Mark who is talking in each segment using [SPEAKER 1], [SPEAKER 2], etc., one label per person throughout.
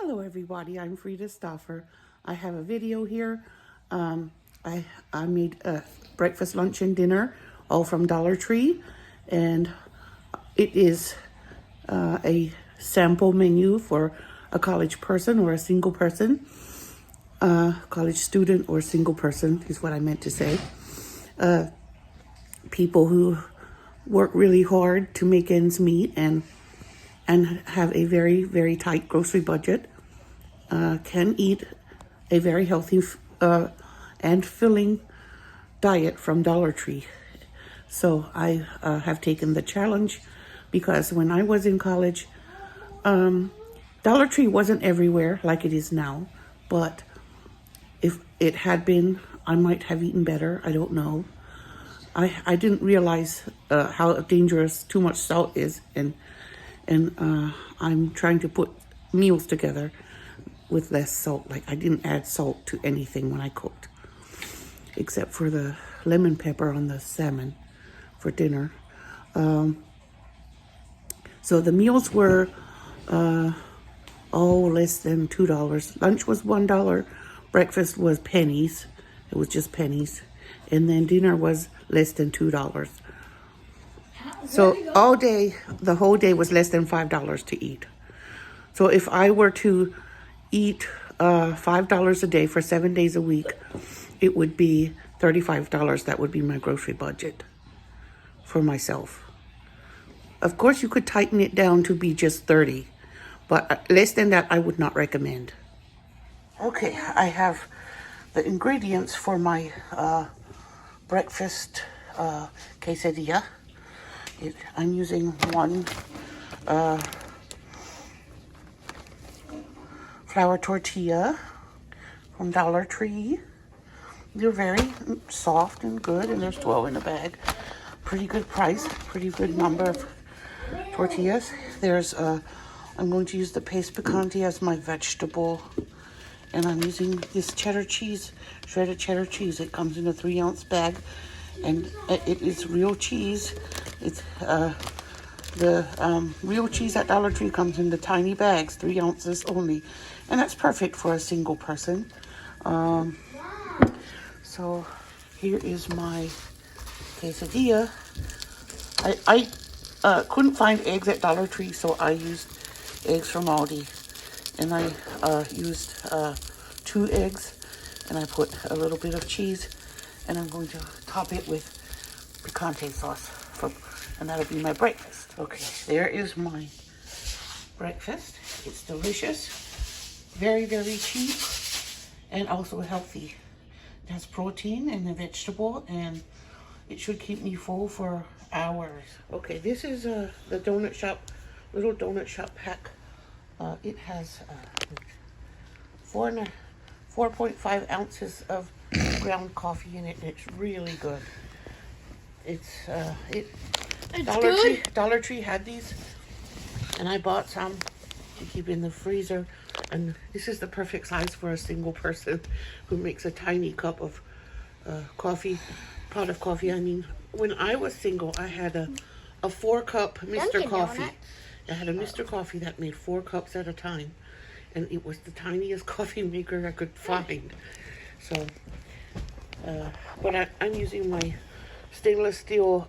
[SPEAKER 1] Hello everybody, I'm Frida Stoffer. I have a video here. I made a breakfast, lunch, and dinner all from Dollar Tree, and it is a sample menu for a college person or a single person. College student or single person is what I meant to say. People who work really hard to make ends meet and have a very, very tight grocery budget can eat a very healthy and filling diet from Dollar Tree. So I have taken the challenge because when I was in college, Dollar Tree wasn't everywhere like it is now, but if it had been, I might have eaten better. I don't know. I didn't realize how dangerous too much salt is, and I'm trying to put meals together with less salt. Like, I didn't add salt to anything when I cooked, except for the lemon pepper on the salmon for dinner. So the meals were all less than $2. Lunch was $1. Breakfast was pennies. It was just pennies. And then dinner was less than $2. So all day, the whole day was less than $5 to eat. So if I were to eat $5 a day for 7 days a week, it would be $35. That would be my grocery budget for myself. Of course, you could tighten it down to be just 30, but less than that, I would not recommend. Okay, I have the ingredients for my breakfast quesadilla. I'm using one flour tortilla from Dollar Tree. They're very soft and good, and there's 12 in the bag. Pretty good price, pretty good number of tortillas. There's I'm going to use the paste picante as my vegetable, and I'm using this cheddar cheese, shredded cheddar cheese. It comes in a 3-ounce bag, and it is real cheese. It's the real cheese at Dollar Tree comes in the tiny bags, 3 ounces only, and that's perfect for a single person. So here is my quesadilla. I couldn't find eggs at Dollar Tree, so I used eggs from Aldi, and I used 2 eggs, and I put a little bit of cheese, and I'm going to top it with picante sauce, and that'll be my breakfast. Okay, there is my breakfast. It's delicious, very, very cheap, and also healthy. It has protein and a vegetable, and it should keep me full for hours. Okay, this is the donut shop, little donut shop pack. It has 4.5 ounces of ground coffee in it, and it's really good. It's Dollar Tree had these, and I bought some to keep in the freezer. And this is the perfect size for a single person who makes a tiny cup of pot of coffee. I mean, when I was single, I had a 4-cup Mr. Coffee. I had a Mr. Coffee that made 4 cups at a time, and it was the tiniest coffee maker I could find. So, but I'm using my stainless steel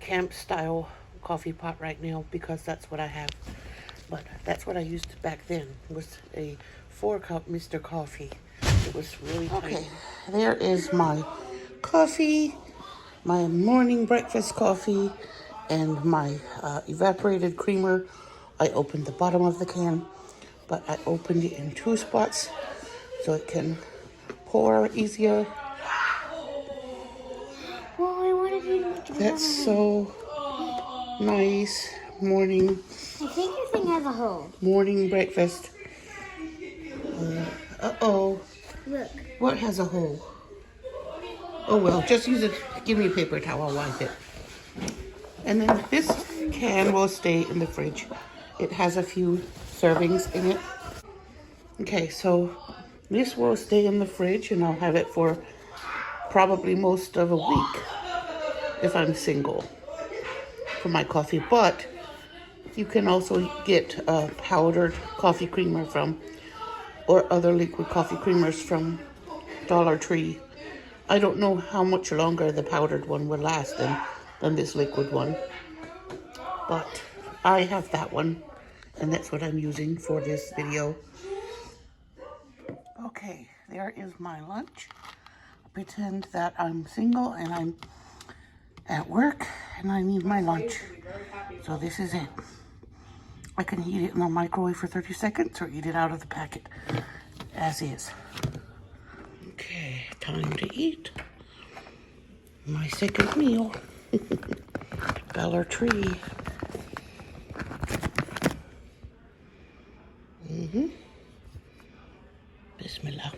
[SPEAKER 1] camp style coffee pot right now because that's what I have. But that's what I used back then, was a 4-cup Mr. Coffee. It was really tiny. Okay, there is my coffee, my morning breakfast coffee, and my evaporated creamer. I opened the bottom of the can, but I opened it in 2 spots so it can pour easier.
[SPEAKER 2] Well, I wanted you to do
[SPEAKER 1] That's so nice. Morning.
[SPEAKER 2] I think your thing has a hole.
[SPEAKER 1] Morning breakfast. Uh-oh.
[SPEAKER 2] Look.
[SPEAKER 1] What has a hole? Oh, well, just use it. Give me a paper towel, I'll wipe it. And then this can will stay in the fridge. It has a few servings in it. Okay, so this will stay in the fridge, and I'll have it for probably most of a week if I'm single for my coffee. But You can also get powdered coffee creamer from, or other liquid coffee creamers from Dollar Tree. I don't know how much longer the powdered one will last than this liquid one, but I have that one, and that's what I'm using for this video. Okay, there is my lunch. Pretend that I'm single and I'm at work and I need my lunch. So this is it. I can heat it in the microwave for 30 seconds or eat it out of the packet as is. Okay, time to eat my second meal. Dollar Tree. Bismillah.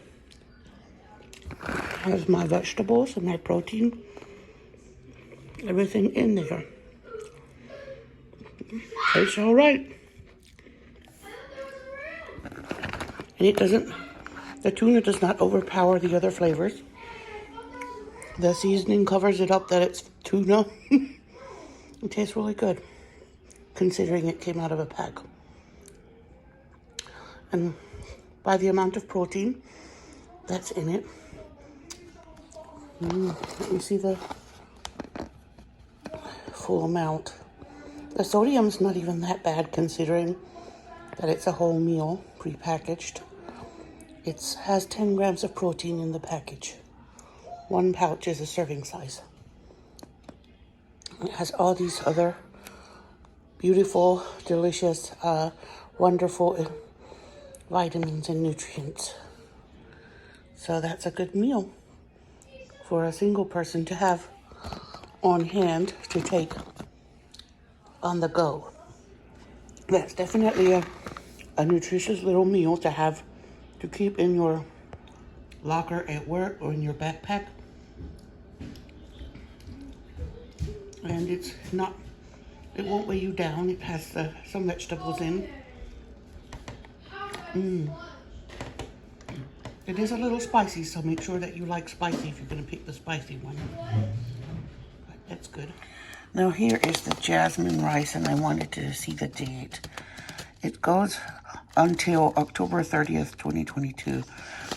[SPEAKER 1] Here's my vegetables and my protein. Everything in there. Tastes all right. And it doesn't, the tuna does not overpower the other flavors. The seasoning covers it up that it's tuna. It tastes really good, considering it came out of a pack. And by the amount of protein that's in it, let me see the full amount. The sodium's not even that bad considering that it's a whole meal, prepackaged. It has 10 grams of protein in the package. One pouch is a serving size. It has all these other beautiful, delicious, wonderful vitamins and nutrients. So that's a good meal for a single person to have on hand to take on the go. That's definitely a nutritious little meal to have to keep in your locker at work or in your backpack. And it's not, it won't weigh you down. It has some vegetables in. It is a little spicy, so make sure that you like spicy if you're going to pick the spicy one. But that's good. Now here is the jasmine rice, and I wanted to see the date. It goes until October 30th, 2022.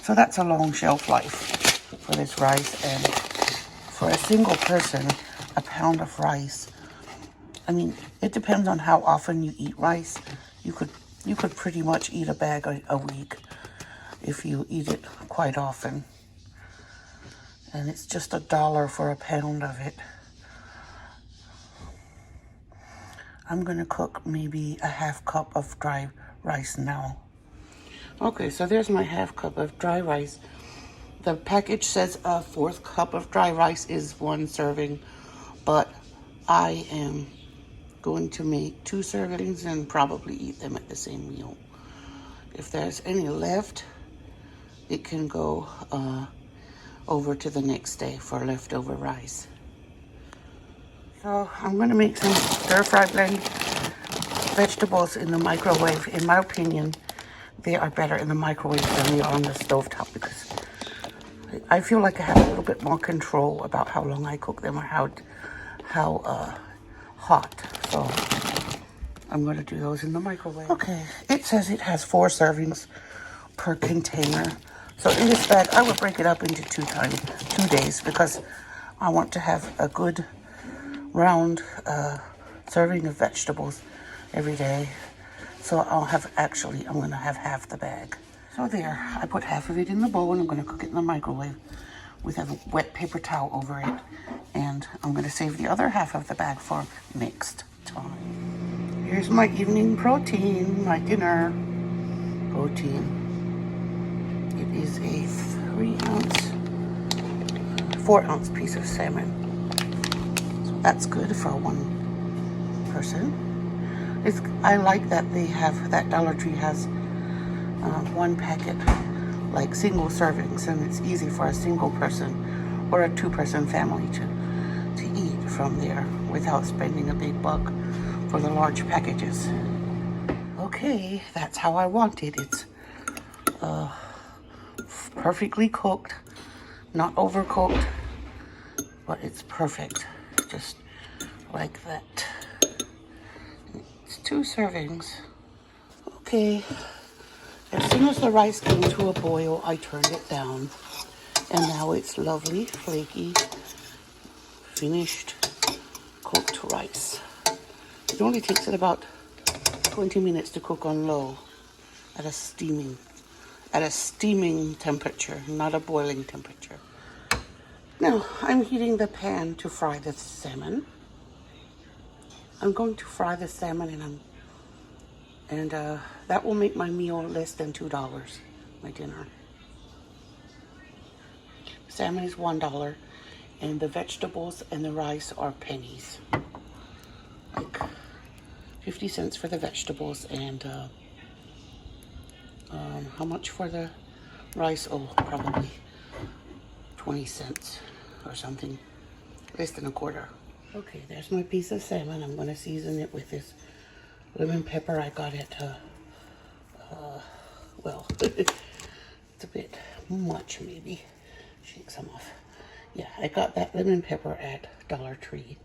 [SPEAKER 1] So that's a long shelf life for this rice. And for a single person, a pound of rice, I mean, it depends on how often you eat rice. You could pretty much eat a bag a week if you eat it quite often. And it's just $1 for a pound of it. I'm gonna cook maybe a half cup of dry rice now. Okay, so there's my half cup of dry rice. The package says a 1/4 cup of dry rice is 1 serving, but I am going to make 2 servings and probably eat them at the same meal. If there's any left, it can go over to the next day for leftover rice. So I'm going to make some stir-fry blend vegetables in the microwave. In my opinion, they are better in the microwave than they are on the stovetop because I feel like I have a little bit more control about how long I cook them or how hot. So I'm going to do those in the microwave. Okay, it says it has 4 servings per container. So in this bag, I would break it up into 2 days because I want to have a good round serving of vegetables every day. So I'm going to have half the bag. So there, I put half of it in the bowl and I'm going to cook it in the microwave with a wet paper towel over it. And I'm going to save the other half of the bag for next time. Here's my evening protein, my dinner protein. It is a 4-ounce piece of salmon. So that's good for 1 person. I like that that Dollar Tree has 1 packet, like single servings, and it's easy for a single person or a 2-person family to eat from there without spending a big buck for the large packages. Okay, that's how I want it. It's perfectly cooked, not overcooked, but it's perfect, just like that. It's 2 servings. Okay. As soon as the rice came to a boil, I turned it down. And now it's lovely, flaky, finished, cooked rice. It only takes it about 20 minutes to cook on low at a steaming temperature, not a boiling temperature. Now, I'm heating the pan to fry the salmon. I'm going to fry the salmon and that will make my meal less than $2, my dinner. Salmon is $1 and the vegetables and the rice are pennies. Like 50 cents for the vegetables and how much for the rice? Oh, probably 20 cents or something, less than a quarter. Okay, there's my piece of salmon. I'm going to season it with this lemon pepper I got at, well, it's a bit much maybe. Shake some off. Yeah, I got that lemon pepper at Dollar Tree.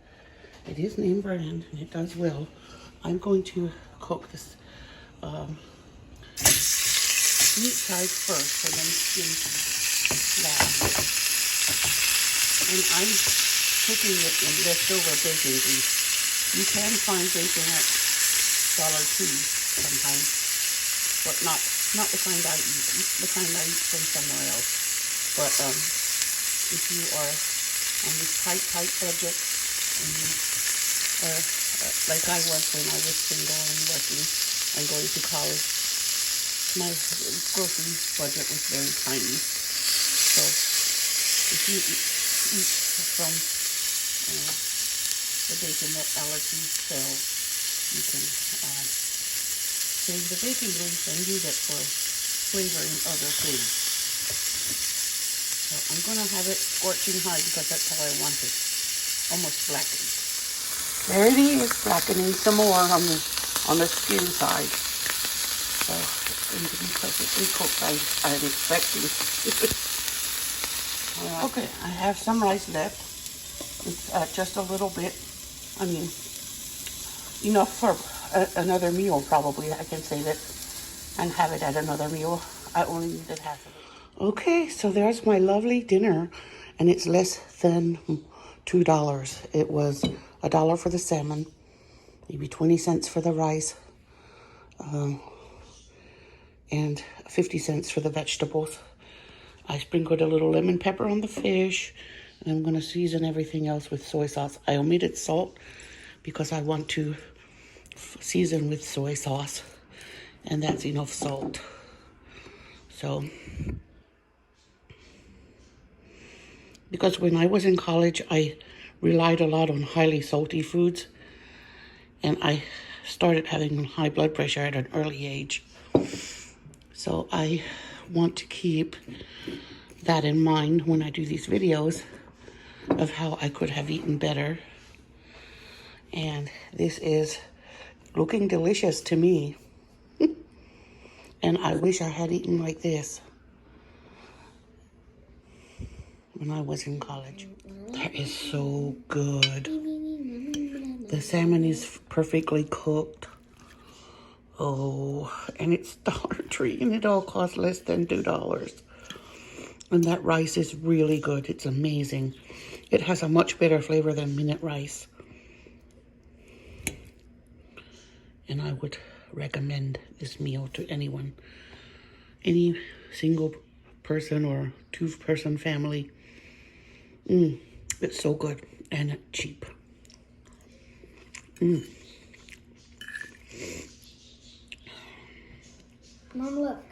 [SPEAKER 1] It is name brand and it does well. I'm going to cook this meat side first and then skin last. And I'm cooking it in leftover bacon grease. You can find bacon at Dollar Tree sometimes, but not the kind I eat. The kind I eat from somewhere else. But if you are on this tight budget, and you are like I was when I was single and working and going to college, my grocery budget was very tiny. So if you eat from the bacon that allergies sell, you can save the bacon grease and use it for flavoring other foods. So I'm going to have it scorching hot because that's how I want it. Almost blackened. There it is, blackening some more on the skin side. So it's going to be perfectly cooked, I'm expecting. All right. Okay, I have some rice left. It's just a little bit. I mean, enough for another meal probably. I can save it and have it at another meal. I only needed half of it. Okay, so there's my lovely dinner, and it's less than $2. It was $1 for the salmon, maybe 20 cents for the rice, and 50 cents for the vegetables. I sprinkled a little lemon pepper on the fish, and I'm going to season everything else with soy sauce. I omitted salt because I want to season with soy sauce, and that's enough salt. So, because when I was in college, I relied a lot on highly salty foods, and I started having high blood pressure at an early age. So I want to keep that in mind when I do these videos of how I could have eaten better. And this is looking delicious to me. And I wish I had eaten like this when I was in college. That is so good. The salmon is perfectly cooked. Oh, and it's Dollar Tree, and it all costs less than $2. And that rice is really good. It's amazing. It has a much better flavor than minute rice. And I would recommend this meal to anyone. Any single person or two-person family. It's so good and cheap.
[SPEAKER 2] Mom, look.